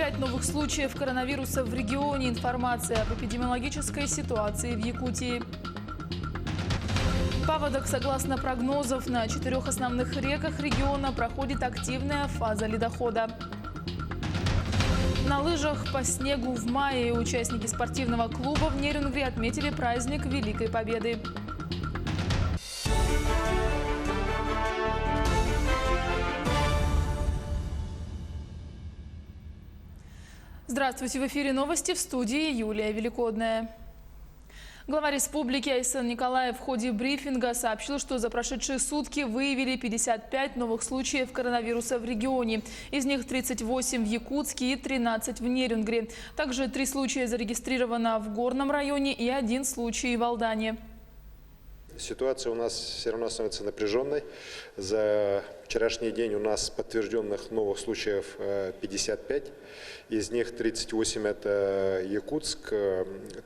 35 новых случаев коронавируса в регионе. Информация об эпидемиологической ситуации в Якутии. Паводок, согласно прогнозов, на 4 основных реках региона проходит активная фаза ледохода. На лыжах по снегу в мае участники спортивного клуба в Нерюнгри отметили праздник Великой Победы. Здравствуйте! В эфире новости, в студии Юлия Великодная. Глава республики Айсен Николаев в ходе брифинга сообщил, что за прошедшие сутки выявили 55 новых случаев коронавируса в регионе. Из них 38 в Якутске и 13 в Нерюнгри. Также 3 случая зарегистрировано в Горном районе и 1 случай в Алдане. Ситуация у нас все равно становится напряженной. За вчерашний день у нас подтвержденных новых случаев 55. Из них 38 это Якутск,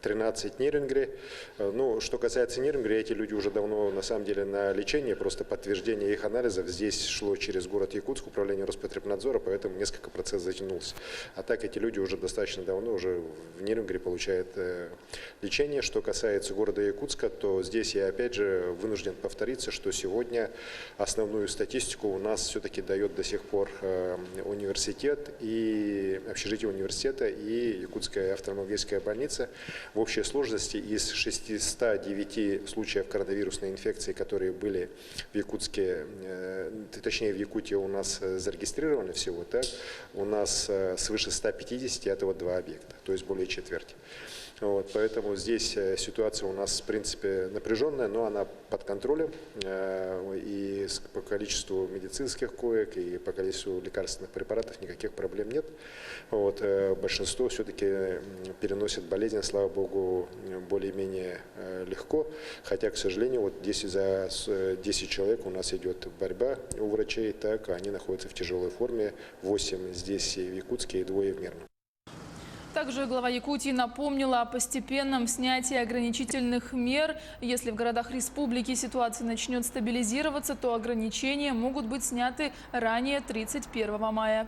13 Нерюнгри. Ну, что касается Нерюнгри, эти люди уже давно на самом деле на лечении. Просто подтверждение их анализов здесь шло через город Якутск, управление Роспотребнадзора, поэтому несколько процесс затянулся. А так эти люди уже достаточно давно уже в Нерюнгри получают лечение. Что касается города Якутска, то здесь я опять же вынужден повториться, что сегодня основную статистику у нас все-таки дает до сих пор университет и общежитие университета и Якутская автономическая больница. В общей сложности из 609 случаев коронавирусной инфекции, которые были в Якутске, точнее в Якутии у нас зарегистрированы всего, так, у нас свыше 150, это вот 2 объекта, то есть более четверти. Вот, поэтому здесь ситуация у нас, в принципе, напряженная, но она под контролем. И по количеству медицинских коек, и по количеству лекарственных препаратов никаких проблем нет. Вот, большинство все-таки переносит болезнь, слава богу, более-менее легко. Хотя, к сожалению, вот 10 человек у нас идет борьба у врачей, так они находятся в тяжелой форме. 8 здесь в Якутске и 2 в Мирном. Также глава Якутии напомнила о постепенном снятии ограничительных мер. Если в городах республики ситуация начнет стабилизироваться, то ограничения могут быть сняты ранее 31 мая.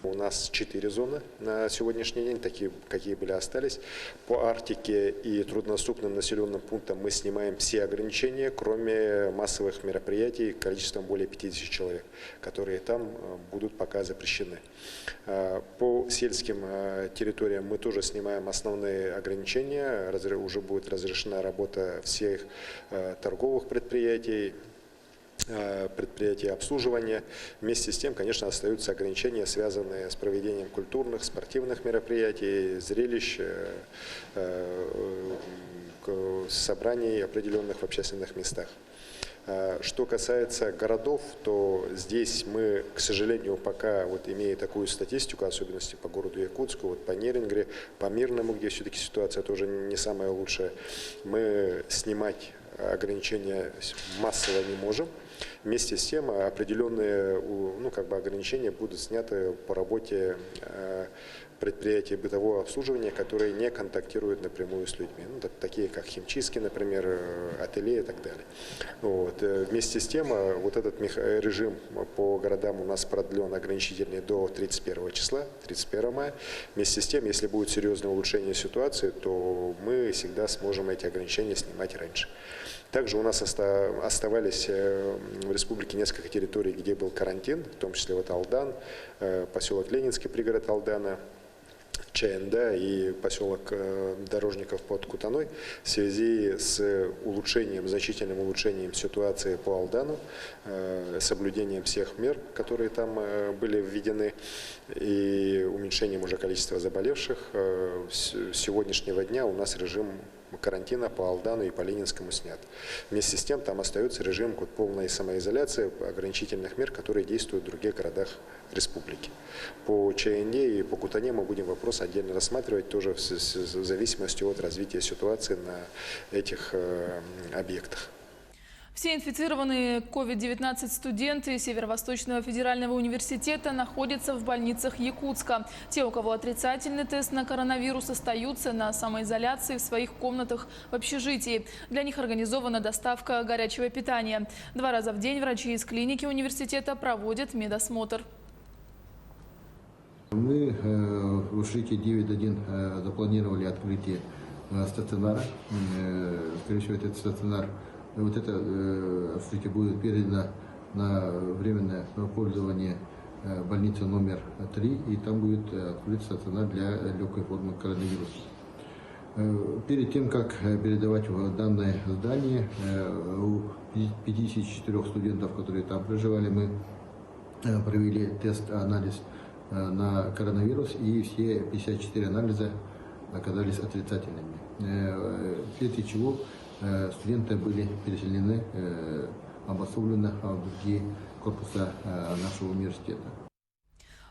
У нас 4 зоны на сегодняшний день, такие, какие были, остались. По Арктике и труднодоступным населенным пунктам мы снимаем все ограничения, кроме массовых мероприятий количеством более 50 человек, которые там будут пока запрещены. По сельским территориям мы тоже снимаем основные ограничения. Уже будет разрешена работа всех торговых предприятий, предприятия обслуживания. Вместе с тем, конечно, остаются ограничения, связанные с проведением культурных, спортивных мероприятий, зрелищ, собраний определенных в общественных местах. Что касается городов, то здесь мы, к сожалению, пока, вот имея такую статистику, особенности по городу Якутску, вот по Нерюнгри, по Мирному, где все-таки ситуация тоже не самая лучшая, мы снимать ограничения массово не можем. Вместе с тем определенные ограничения будут сняты по работе предприятий бытового обслуживания, которые не контактируют напрямую с людьми. Ну, такие как химчистки, например, ателье и так далее. Вот. Вместе с тем вот этот режим по городам у нас продлен ограничительный до 31 числа, 31 мая. Вместе с тем, если будет серьезное улучшение ситуации, то мы всегда сможем эти ограничения снимать раньше. Также у нас оставались в республике несколько территорий, где был карантин, в том числе вот Алдан, поселок Ленинский, пригород Алдана, ЧНД и поселок Дорожников под Кутаной в связи с значительным улучшением ситуации по Алдану, соблюдением всех мер, которые там были введены, и уменьшением уже количества заболевших. С сегодняшнего дня у нас режим карантина по Алдану и по Ленинскому снят. Вместе с тем там остается режим полной самоизоляции, ограничительных мер, которые действуют в других городах республики. По ЧНД и по Кутане мы будем вопрос отдельно рассматривать тоже в зависимости от развития ситуации на этих объектах. Все инфицированные COVID-19 студенты Северо-Восточного федерального университета находятся в больницах Якутска. Те, у кого отрицательный тест на коронавирус, остаются на самоизоляции в своих комнатах в общежитии. Для них организована доставка горячего питания. 2 раза в день врачи из клиники университета проводят медосмотр. Мы в Ушите 9.1 запланировали открытие стационара. Скорее всего, этот стационар, вот это Ушите будет передано на временное пользование больницы номер 3, и там будет открыт стационар для легкой формы коронавируса. Перед тем, как передавать в данное здание, у 54 студентов, которые там проживали, мы провели тест-анализ на коронавирус, и все 54 анализа оказались отрицательными, вследствие чего студенты были переселены, обособлены в другие корпуса нашего университета.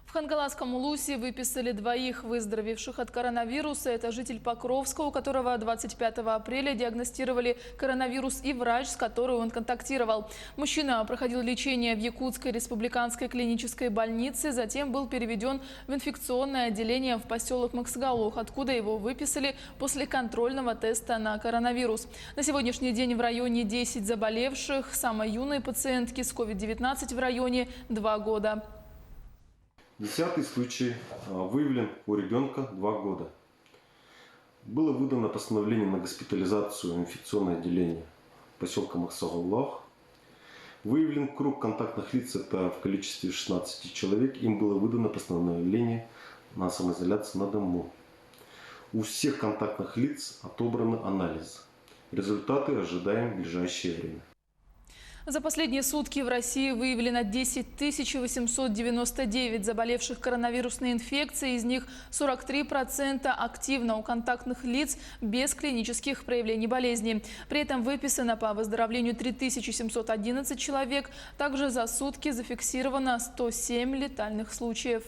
В Хангаласском Улусе выписали двоих выздоровевших от коронавируса. Это житель Покровска, у которого 25 апреля диагностировали коронавирус, и врач, с которым он контактировал. Мужчина проходил лечение в Якутской республиканской клинической больнице, затем был переведен в инфекционное отделение в поселок Максгалух, откуда его выписали после контрольного теста на коронавирус. На сегодняшний день в районе 10 заболевших, самой юной пациентки с COVID-19 в районе 2 года. 10-й случай выявлен у ребенка 2 года. Было выдано постановление на госпитализацию в инфекционное отделение поселка Максгалух. Выявлен круг контактных лиц, это в количестве 16 человек. Им было выдано постановление на самоизоляцию на дому. У всех контактных лиц отобраны анализы. Результаты ожидаем в ближайшее время. За последние сутки в России выявлено 10 899 заболевших коронавирусной инфекцией. Из них 43% активно у контактных лиц без клинических проявлений болезни. При этом выписано по выздоровлению 3711 человек. Также за сутки зафиксировано 107 летальных случаев.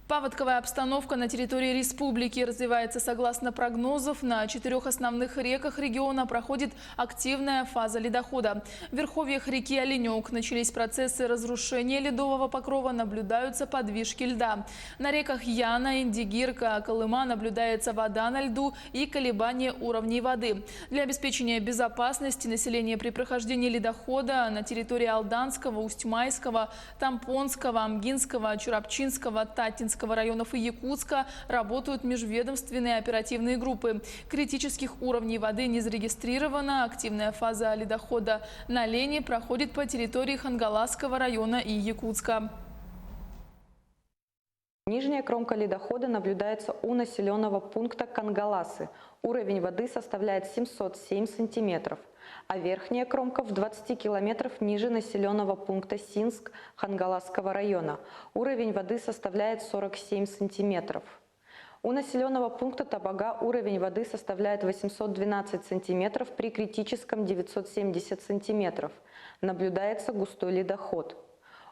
Паводковая обстановка на территории республики развивается согласно прогнозов. На 4 основных реках региона проходит активная фаза ледохода. В верховьях реки Оленек начались процессы разрушения ледового покрова, наблюдаются подвижки льда. На реках Яна, Индигирка, Колыма наблюдается вода на льду и колебания уровней воды. Для обеспечения безопасности населения при прохождении ледохода на территории Алданского, Усть-Майского, Тампонского, Амгинского, Чурапчинского, Татинского районов и Якутска работают межведомственные оперативные группы. Критических уровней воды не зарегистрировано. Активная фаза ледохода на Лени проходит по территории Хангаласского района и Якутска. Нижняя кромка ледохода наблюдается у населенного пункта Кангаласы. Уровень воды составляет 707 сантиметров, а верхняя кромка в 20 километров ниже населенного пункта Синск Хангаласского района. Уровень воды составляет 47 сантиметров. У населенного пункта Табага уровень воды составляет 812 сантиметров, при критическом 970 сантиметров. Наблюдается густой ледоход.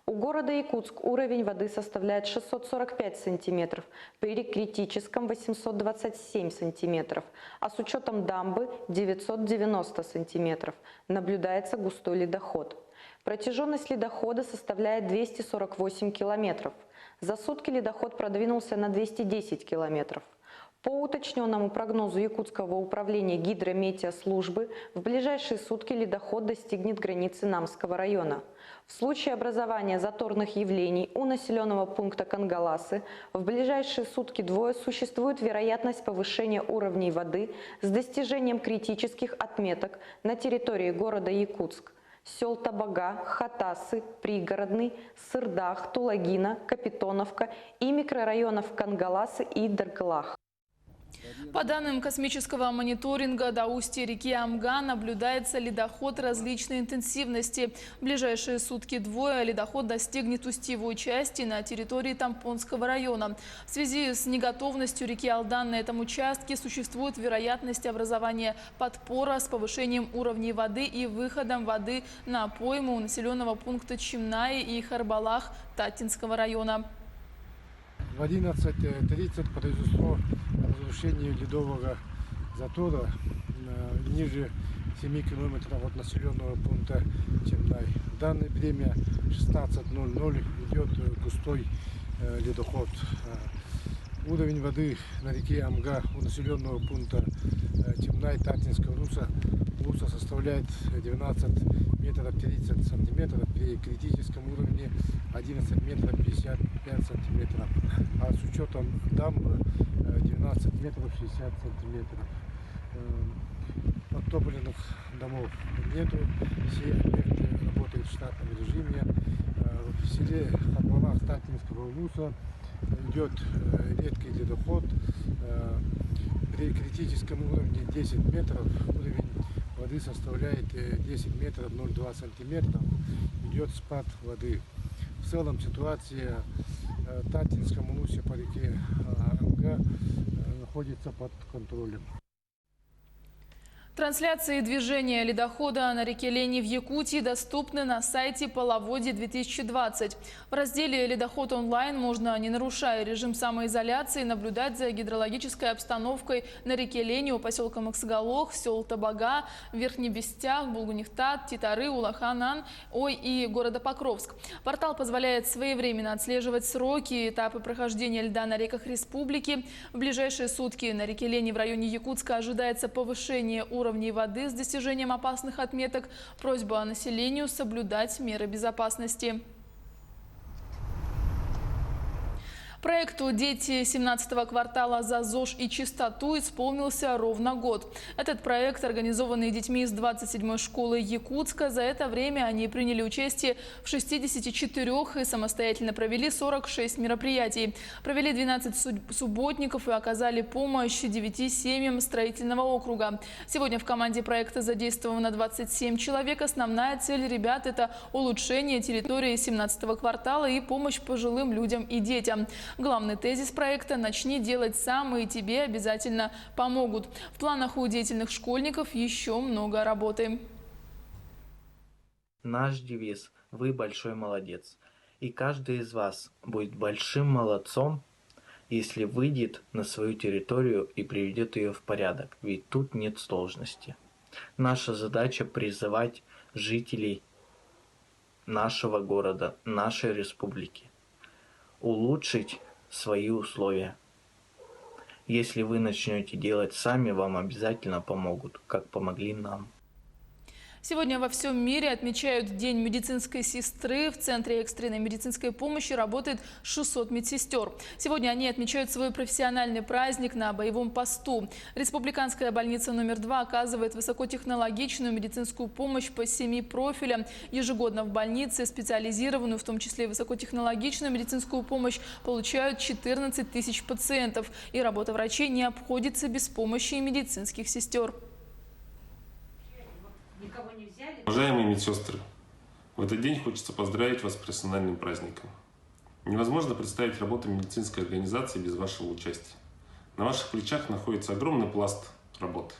У города Якутск уровень воды составляет 645 сантиметров, при критическом 827 сантиметров, а с учетом дамбы 990 сантиметров. Наблюдается густой ледоход. Протяженность ледохода составляет 248 километров. За сутки ледоход продвинулся на 210 километров. По уточненному прогнозу Якутского управления гидрометеослужбы, в ближайшие сутки ледоход достигнет границы Намского района. В случае образования заторных явлений у населенного пункта Кангаласы в ближайшие сутки двое существует вероятность повышения уровней воды с достижением критических отметок на территории города Якутск, сел Табага, Хатасы, Пригородный, Сырдах, Тулагина, Капитоновка и микрорайонов Кангаласы и Даргалах. По данным космического мониторинга, до устья реки Амга наблюдается ледоход различной интенсивности. В ближайшие сутки двое ледоход достигнет устьевой части на территории Тампонского района. В связи с неготовностью реки Алдан на этом участке существует вероятность образования подпора с повышением уровней воды и выходом воды на пойму у населенного пункта Чимнаи и Харбалах Татинского района. В 11:30 произошло разрушение ледового затора ниже 7 километров от населенного пункта Чимнай. В данное время 16:00 идет густой ледоход. Уровень воды на реке Амга у населенного пункта Чимнай Татинского руса составляет 19 метров 30 сантиметров, при критическом уровне 11 метров 55 сантиметров, а с учетом дамбы 12 метров 60 сантиметров. Подтопленных домов нету, все объекты работают в штатном режиме. В селе Хатмалах Татинского улуса идет редкий ледоход. При критическом уровне 10 метров уровень воды составляет 10 метров 0,2 сантиметров. Идет спад воды. В целом ситуация в Татинском улусе по реке Амга находится под контролем. Трансляции движения ледохода на реке Лени в Якутии доступны на сайте Половодье-2020. В разделе «Ледоход онлайн» можно, не нарушая режим самоизоляции, наблюдать за гидрологической обстановкой на реке Лени у поселка Максаголох, сел Табага, Верхний Бестях, Булгунихтат, Титары, Улаханан, Ой и города Покровск. Портал позволяет своевременно отслеживать сроки и этапы прохождения льда на реках республики. В ближайшие сутки на реке Лени в районе Якутска ожидается повышение уровней воды с достижением опасных отметок. Просьба населению соблюдать меры безопасности. Проекту «Дети 17-го квартала за ЗОЖ и чистоту» исполнился ровно год. Этот проект, организованный детьми из 27-й школы Якутска, за это время они приняли участие в 64 и самостоятельно провели 46 мероприятий. Провели 12 субботников и оказали помощь 9 семьям строительного округа. Сегодня в команде проекта задействовано 27 человек. Основная цель ребят – это улучшение территории 17-го квартала и помощь пожилым людям и детям. Главный тезис проекта – «Начни делать сам, и тебе обязательно помогут». В планах у деятельных школьников еще много работы. Наш девиз – «Вы большой молодец». И каждый из вас будет большим молодцом, если выйдет на свою территорию и приведет ее в порядок, ведь тут нет сложности. Наша задача – призывать жителей нашего города, нашей республики улучшить свои условия. Если вы начнете делать сами, вам обязательно помогут, как помогли нам. Сегодня во всем мире отмечают День медицинской сестры. В Центре экстренной медицинской помощи работает 600 медсестер. Сегодня они отмечают свой профессиональный праздник на боевом посту. Республиканская больница номер 2 оказывает высокотехнологичную медицинскую помощь по 7 профилям. Ежегодно в больнице специализированную, в том числе и высокотехнологичную медицинскую помощь, получают 14 тысяч пациентов. И работа врачей не обходится без помощи медицинских сестер. Уважаемые медсестры, в этот день хочется поздравить вас с профессиональным праздником. Невозможно представить работу медицинской организации без вашего участия. На ваших плечах находится огромный пласт работы.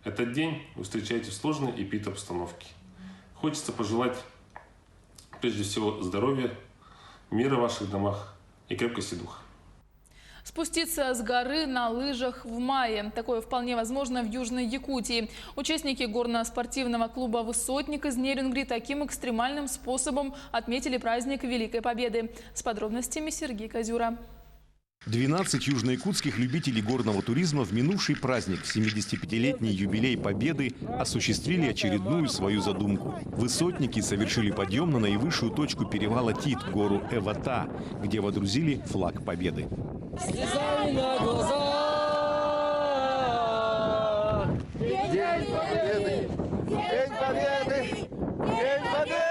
Этот день вы встречаете в сложной эпид-обстановке. Хочется пожелать прежде всего здоровья, мира в ваших домах и крепкости духа. Спуститься с горы на лыжах в мае. Такое вполне возможно в Южной Якутии. Участники горно-спортивного клуба «Высотник» из Нерюнгри таким экстремальным способом отметили праздник Великой Победы. С подробностями Сергей Козюра. 12 южноякутских любителей горного туризма в минувший праздник, 75-летний юбилей Победы, осуществили очередную свою задумку. Высотники совершили подъем на наивысшую точку перевала Тит, гору Эвата, где водрузили флаг Победы. Слезами на глаза! День Победы! День Победы! День Победы!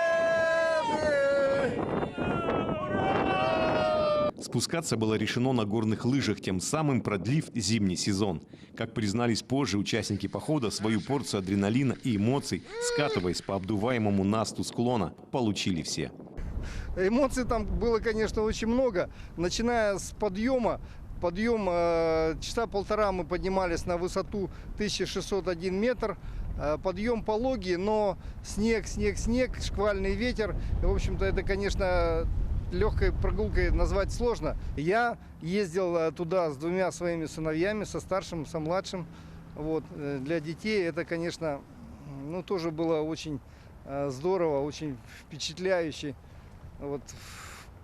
Спускаться было решено на горных лыжах, тем самым продлив зимний сезон. Как признались позже участники похода, свою порцию адреналина и эмоций, скатываясь по обдуваемому насту склона, получили все. Эмоций там было, конечно, очень много. Начиная с подъема. Подъем часа полтора мы поднимались на высоту 1601 метр. Подъем пологий, но снег, шквальный ветер. В общем-то, это, конечно, легкой прогулкой назвать сложно. Я ездил туда с двумя своими сыновьями, со старшим, со младшим. Вот. Для детей это, конечно, тоже было очень здорово, очень впечатляюще. Вот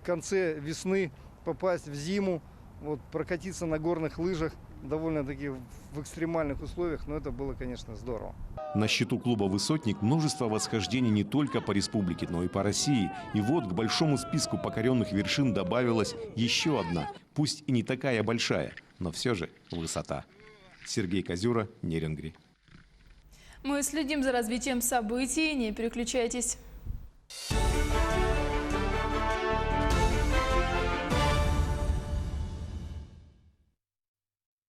в конце весны попасть в зиму, вот, прокатиться на горных лыжах, довольно-таки в экстремальных условиях, но это было, конечно, здорово. На счету клуба «Высотник» множество восхождений не только по республике, но и по России. И вот к большому списку покоренных вершин добавилась еще одна, пусть и не такая большая, но все же высота. Сергей Козюра, Нерюнгри. Мы следим за развитием событий, не переключайтесь.